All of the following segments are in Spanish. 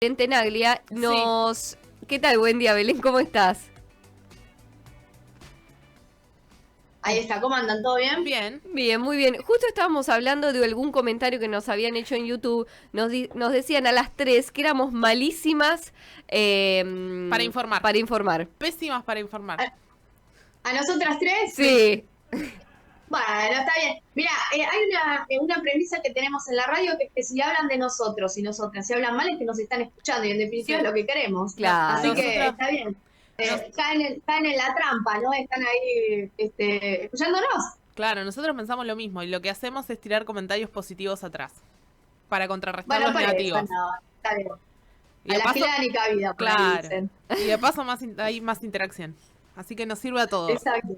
Belén Tenaglia nos... ¿Qué tal? Buen día, Belén, ¿cómo estás? Ahí está, ¿cómo andan? ¿Todo bien? Bien. Bien, muy bien. Justo estábamos hablando de algún comentario que nos habían hecho en YouTube. Nos decían a las 3 que éramos malísimas Para informar. para informar. Pésimas para informar. ¿A nosotras tres? Sí. Bueno, está bien. Mira, hay una premisa que tenemos en la radio que es que si hablan de nosotros y nosotras, si hablan mal es que nos están escuchando y en definitiva Sí. es lo que queremos. Claro. Así que Nosotras, está bien. nos- Caen en la trampa, ¿no? Están ahí escuchándonos. claro, nosotros pensamos lo mismo y lo que hacemos es tirar comentarios positivos atrás para contrarrestar Bueno, los por eso, negativos. no, está bien. Y A de la paso, gilada ni cabida, por ahí claro. dicen. Y de paso hay más interacción. Así que nos sirve a todos. Exacto.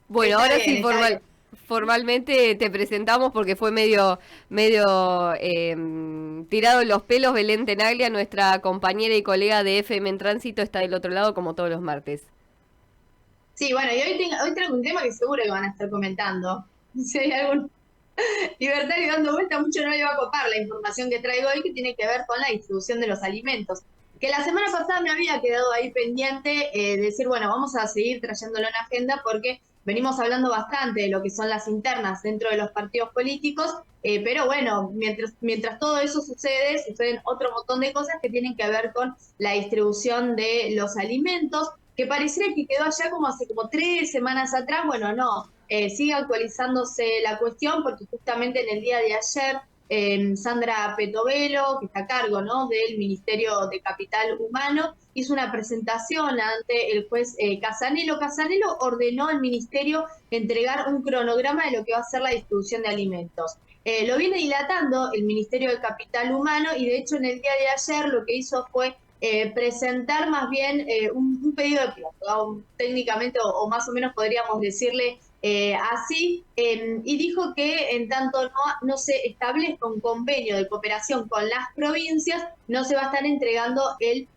Bueno, Está ahora bien, sí, está bien. formalmente te presentamos porque fue medio tirado en los pelos. Belén Tenaglia, nuestra compañera y colega de FM en Tránsito, está del otro lado como todos los martes. Sí, bueno, y hoy traigo un tema que seguro que van a estar comentando. Si hay algún libertario dando vuelta, mucho no le va a copar la información que traigo hoy, que tiene que ver con la distribución de los alimentos. Que la semana pasada me había quedado ahí pendiente decir, bueno, vamos a seguir trayéndolo en agenda porque venimos hablando bastante de lo que son las internas dentro de los partidos políticos, pero bueno, mientras todo eso sucede, suceden otro montón de cosas que tienen que ver con la distribución de los alimentos, que pareciera que quedó allá como hace como 3 semanas atrás. Bueno, no, sigue actualizándose la cuestión porque justamente en el día de ayer Sandra Petovelo, que está a cargo, ¿no?, del Ministerio de Capital Humano, hizo una presentación ante el juez Casanelo. Casanelo ordenó al Ministerio entregar un cronograma de lo que va a ser la distribución de alimentos. Lo viene dilatando el Ministerio de Capital Humano y de hecho en el día de ayer lo que hizo fue presentar más bien un pedido de plazo, técnicamente o más o menos podríamos decirle así, y dijo que en tanto no se establezca un convenio de cooperación con las provincias, no se va a estar entregando el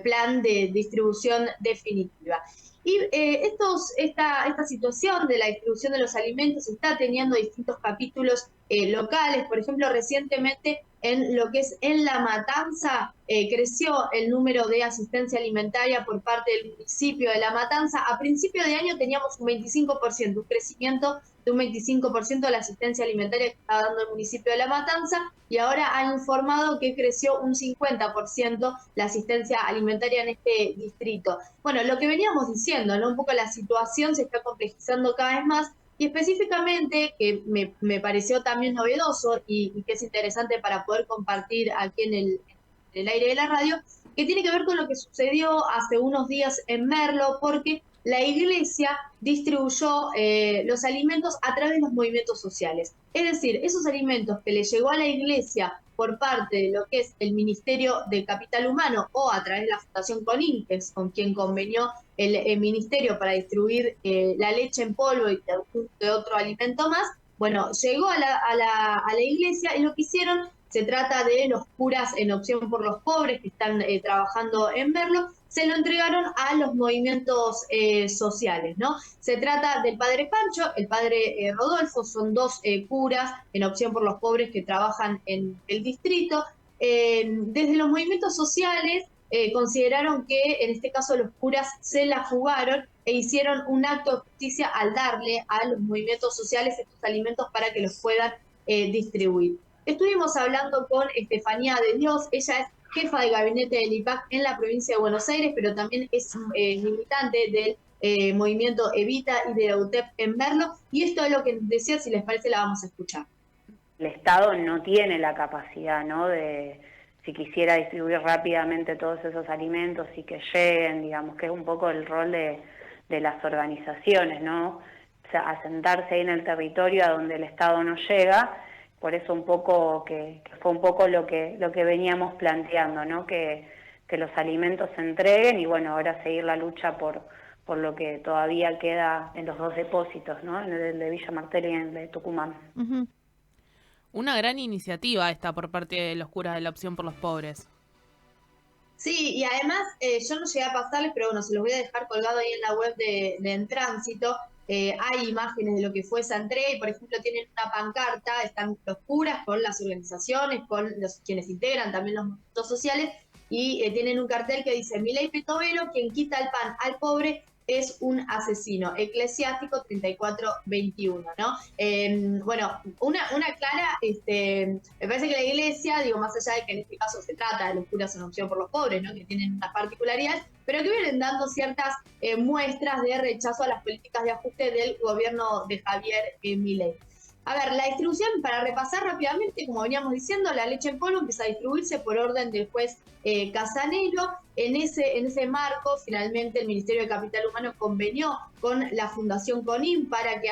plan de distribución definitiva. Y esta situación de la distribución de los alimentos está teniendo distintos capítulos locales. Por ejemplo, recientemente en lo que es en La Matanza, creció el número de asistencia alimentaria por parte del municipio de La Matanza. A principio de año teníamos un 25%, un crecimiento de un 25% de la asistencia alimentaria que está dando el municipio de La Matanza, y ahora han informado que creció un 50% la asistencia alimentaria en este distrito. Bueno, lo que veníamos diciendo, ¿no? Un poco la situación se está complejizando cada vez más, y específicamente, que me pareció también novedoso y que es interesante para poder compartir aquí en el aire de la radio, que tiene que ver con lo que sucedió hace unos días en Merlo, porque la iglesia distribuyó los alimentos a través de los movimientos sociales. Es decir, esos alimentos que le llegó a la iglesia por parte de lo que es el Ministerio de Capital Humano o a través de la Fundación Conintex, con quien convenió el ministerio para distribuir la leche en polvo y de otro alimento más, bueno, llegó a la iglesia, y lo que hicieron, se trata de los curas en Opción por los Pobres que están trabajando en Merlo, se lo entregaron a los movimientos sociales, ¿no? Se trata del padre Pancho, el padre Rodolfo, son dos curas en Opción por los Pobres que trabajan en el distrito. Desde los movimientos sociales consideraron que en este caso los curas se la jugaron e hicieron un acto de justicia al darle a los movimientos sociales estos alimentos para que los puedan distribuir. Estuvimos hablando con Estefanía de Dios, ella es jefa de gabinete del IPAC en la provincia de Buenos Aires, pero también es militante del movimiento Evita y de la UTEP en Merlo, y esto es lo que decía. Si les parece, la vamos a escuchar. El Estado no tiene la capacidad, ¿no?, de, si quisiera distribuir rápidamente todos esos alimentos y que lleguen, digamos, que es un poco el rol de las organizaciones, ¿no? O sea, asentarse ahí en el territorio a donde el Estado no llega. Por eso un poco que fue un poco lo que veníamos planteando, ¿no?, que los alimentos se entreguen y bueno, ahora seguir la lucha por lo que todavía queda en los dos depósitos, ¿no?, en el de Villa Martelli y en el de Tucumán. Uh-huh. Una gran iniciativa esta por parte de los curas de la Opción por los Pobres. Sí, y además yo no llegué a pasarles, pero bueno, se los voy a dejar colgado ahí en la web de En Tránsito. Hay imágenes de lo que fue esa entrega y, por ejemplo, tienen una pancarta, están los curas con las organizaciones, con quienes integran también los movimientos sociales, y tienen un cartel que dice: Milei Petovelo, quien quita el pan al pobre es un asesino. Eclesiástico 34:21, ¿no? Bueno, una clara, me parece que la iglesia, digo, más allá de que en este caso se trata de los curas en opción por los pobres, ¿no? Que tienen unas particularidades, pero que vienen dando ciertas muestras de rechazo a las políticas de ajuste del gobierno de Javier Milei. A ver, la distribución, para repasar rápidamente, como veníamos diciendo, la leche en polvo empieza a distribuirse por orden del juez Casanelo. En ese marco, finalmente, el Ministerio de Capital Humano convenió con la Fundación CONIM para que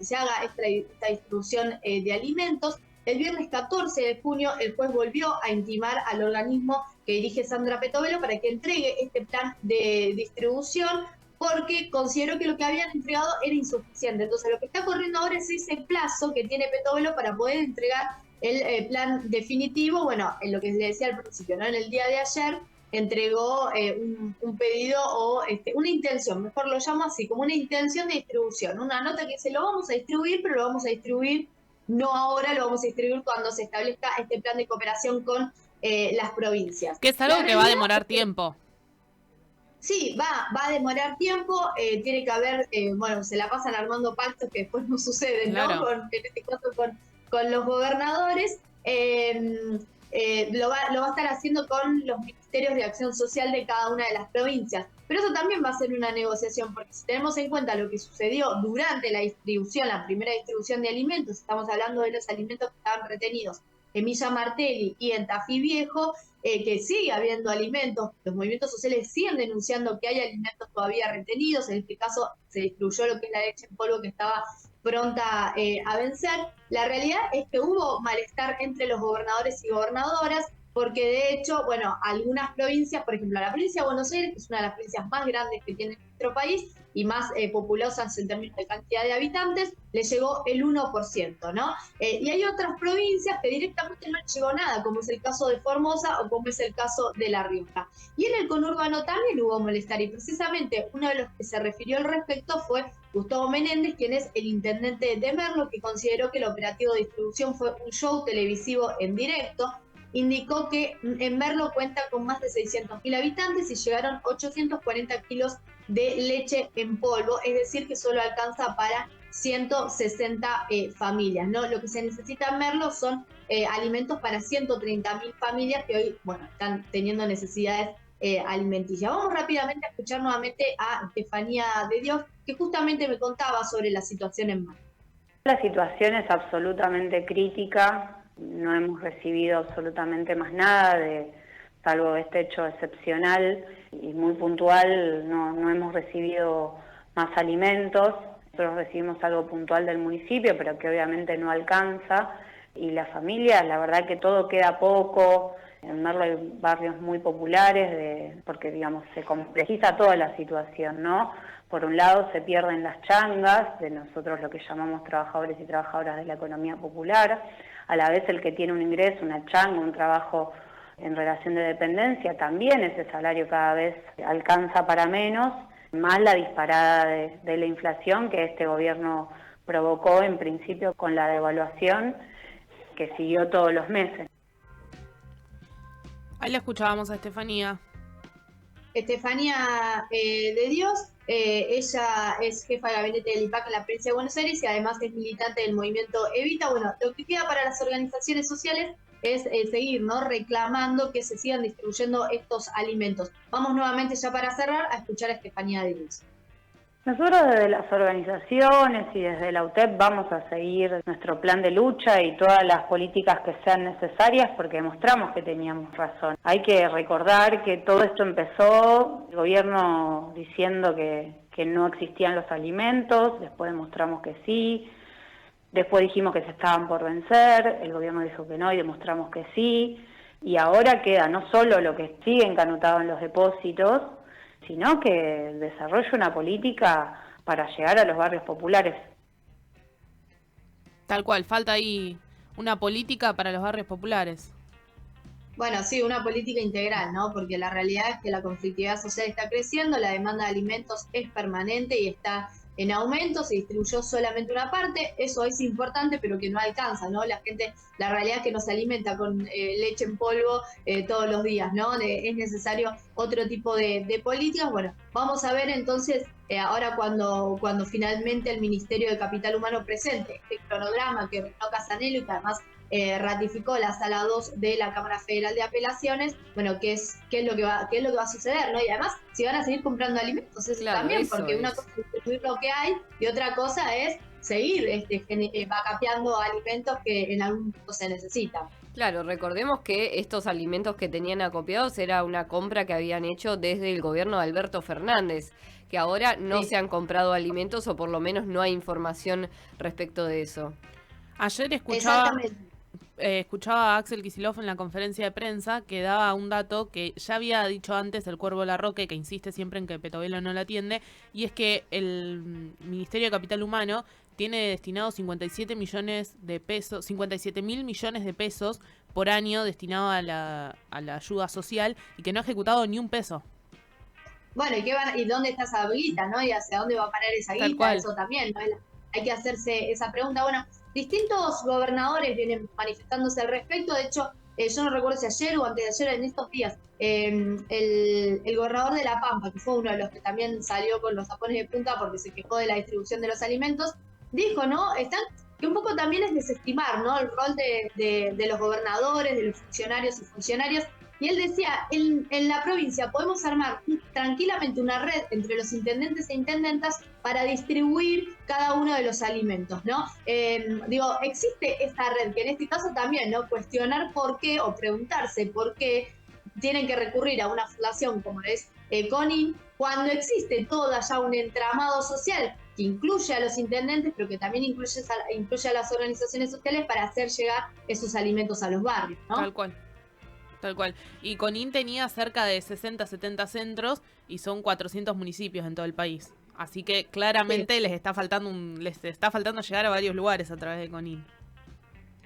se haga esta distribución de alimentos. El viernes 14 de junio, el juez volvió a intimar al organismo que dirige Sandra Petovelo para que entregue este plan de distribución, porque consideró que lo que habían entregado era insuficiente. Entonces, lo que está corriendo ahora es ese plazo que tiene Petovelo para poder entregar el plan definitivo. Bueno, en lo que le decía al principio, ¿no? En el día de ayer entregó un pedido o una intención, mejor lo llamo así, como una intención de distribución, una nota que dice: lo vamos a distribuir, pero lo vamos a distribuir no ahora, lo vamos a distribuir cuando se establezca este plan de cooperación con las provincias. Que es algo que va a demorar tiempo. Sí, va a demorar tiempo, tiene que haber, bueno, se la pasan armando pactos que después no suceden, claro, ¿no? En este caso con los gobernadores. Lo va a estar haciendo con los ministerios de acción social de cada una de las provincias. Pero eso también va a ser una negociación, porque si tenemos en cuenta lo que sucedió durante la distribución, la primera distribución de alimentos, estamos hablando de los alimentos que estaban retenidos en Villa Martelli y en Tafí Viejo, que sigue habiendo alimentos, los movimientos sociales siguen denunciando que hay alimentos todavía retenidos. En este caso se distribuyó lo que es la leche en polvo, que estaba pronta a vencer. La realidad es que hubo malestar entre los gobernadores y gobernadoras, porque de hecho, bueno, algunas provincias, por ejemplo, la provincia de Buenos Aires, que es una de las provincias más grandes que tiene nuestro país y más populosas en términos de cantidad de habitantes, le llegó el 1%, ¿no? Y hay otras provincias que directamente no le llegó nada, como es el caso de Formosa o como es el caso de La Rioja. Y en el conurbano también hubo malestar, y precisamente uno de los que se refirió al respecto fue Gustavo Menéndez, quien es el intendente de Merlo, que consideró que el operativo de distribución fue un show televisivo en directo. Indicó que en Merlo cuenta con más de 600.000 habitantes y llegaron 840 kilos de leche en polvo, es decir, que solo alcanza para 160 familias, ¿no? Lo que se necesita en Merlo son alimentos para 130.000 familias que hoy, bueno, están teniendo necesidades alimenticias. Vamos rápidamente a escuchar nuevamente a Estefanía de Dios, que justamente me contaba sobre la situación en Merlo. La situación es absolutamente crítica. No hemos recibido absolutamente más nada, salvo este hecho excepcional y muy puntual. No hemos recibido más alimentos. Nosotros recibimos algo puntual del municipio, pero que obviamente no alcanza. Y las familias, la verdad que todo queda poco. En Merlo hay barrios muy populares, porque digamos se complejiza toda la situación, ¿no? Por un lado se pierden las changas de nosotros, lo que llamamos trabajadores y trabajadoras de la economía popular. A la vez el que tiene un ingreso, una changa, un trabajo en relación de dependencia, también ese salario cada vez alcanza para menos, más la disparada de la inflación que este gobierno provocó en principio con la devaluación que siguió todos los meses. Ahí la escuchábamos a Estefanía. Estefanía de Dios, ella es jefa de gabinete del IPAC en la provincia de Buenos Aires y además es militante del movimiento Evita. Bueno, lo que queda para las organizaciones sociales es seguir, ¿no?, reclamando que se sigan distribuyendo estos alimentos. Vamos nuevamente, ya para cerrar, a escuchar a Estefanía de Dios. Nosotros desde las organizaciones y desde la UTEP vamos a seguir nuestro plan de lucha y todas las políticas que sean necesarias, porque demostramos que teníamos razón. Hay que recordar que todo esto empezó el gobierno diciendo que no existían los alimentos, después demostramos que sí, después dijimos que se estaban por vencer, el gobierno dijo que no y demostramos que sí, y ahora queda no solo lo que sigue encanutado en los depósitos, sino que desarrolle una política para llegar a los barrios populares. Tal cual, falta ahí una política para los barrios populares. Bueno, sí, una política integral, ¿no? Porque la realidad es que la conflictividad social está creciendo, la demanda de alimentos es permanente y está en aumento, se distribuyó solamente una parte, eso es importante, pero que no alcanza, ¿no? La gente, la realidad es que no se alimenta con leche en polvo todos los días, ¿no? Es necesario otro tipo de políticas. Bueno, vamos a ver entonces, ahora cuando finalmente el Ministerio de Capital Humano presente este cronograma que Renaud Casanello y que además ratificó la Sala 2 de la Cámara Federal de Apelaciones, bueno, qué es lo que va a suceder, ¿no? Y además, si van a seguir comprando alimentos, eso Claro, también, eso porque es. una cosa es distribuir lo que hay y otra cosa es seguir vacapeando alimentos que en algún punto se necesitan. Claro, recordemos que estos alimentos que tenían acopiados era una compra que habían hecho desde el gobierno de Alberto Fernández, que ahora no Sí. se han comprado alimentos o por lo menos no hay información respecto de eso. Ayer Exactamente. escuchaba a Axel Kicillof en la conferencia de prensa que daba un dato que ya había dicho antes el Cuervo Larroque, que insiste siempre en que Petovelo no la atiende, y es que el Ministerio de Capital Humano tiene destinado 57 millones de pesos, 57.000 millones de pesos por año destinado a la ayuda social y que no ha ejecutado ni un peso. Bueno, ¿y dónde está esa guita, no? ¿Y hacia dónde va a parar esa Tal guita? cual. Eso también, ¿no? Hay que hacerse esa pregunta. Bueno, distintos gobernadores vienen manifestándose al respecto. De hecho, yo no recuerdo si ayer o antes de ayer, en estos días, el gobernador de La Pampa, que fue uno de los que también salió con los tapones de punta porque se quejó de la distribución de los alimentos, dijo, ¿no? Que un poco también es desestimar, ¿no? El rol de los gobernadores, de los funcionarios y funcionarias. Y él decía, en la provincia podemos armar tranquilamente una red entre los intendentes e intendentas para distribuir cada uno de los alimentos, ¿no? Existe esta red, que en este caso también, ¿no? Cuestionar por qué o preguntarse por qué tienen que recurrir a una fundación como es CONIN, cuando existe todo ya un entramado social que incluye a los intendentes, pero que también incluye a las organizaciones sociales para hacer llegar esos alimentos a los barrios, ¿no? Tal cual. Tal cual. Y Conin tenía cerca de 60, 70 centros y son 400 municipios en todo el país. Así que claramente Sí. les está faltando llegar a varios lugares a través de Conin.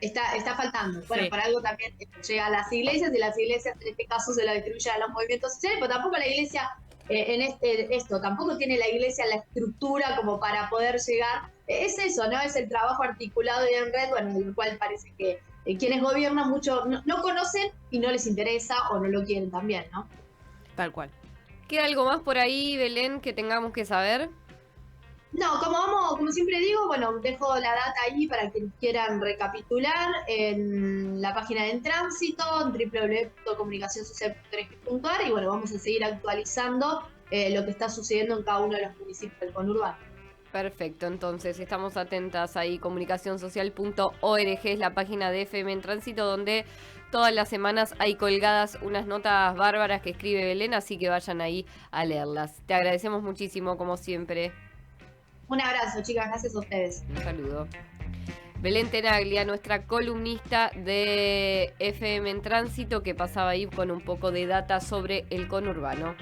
Está faltando. Bueno, Sí. para algo también llega a las iglesias y las iglesias en este caso se la distribuyen a los movimientos sociales, pero tampoco la iglesia, tampoco tiene la iglesia la estructura como para poder llegar. Es eso, ¿no? Es el trabajo articulado y en red, bueno, del cual parece que quienes gobiernan mucho no conocen y no les interesa o no lo quieren también, ¿no? Tal cual. ¿Queda algo más por ahí, Belén, que tengamos que saber? No, como siempre digo, bueno, dejo la data ahí para quienes quieran recapitular en la página de En Tránsito, en www.comunicacionsocial.org.ar, y bueno, vamos a seguir actualizando lo que está sucediendo en cada uno de los municipios del conurbano. Perfecto, entonces estamos atentas ahí, comunicacionsocial.org es la página de FM en Tránsito, donde todas las semanas hay colgadas unas notas bárbaras que escribe Belén, así que vayan ahí a leerlas. Te agradecemos muchísimo, como siempre. Un abrazo, chicas, gracias a ustedes. Un saludo. Belén Tenaglia, nuestra columnista de FM en Tránsito, que pasaba ahí con un poco de data sobre el conurbano.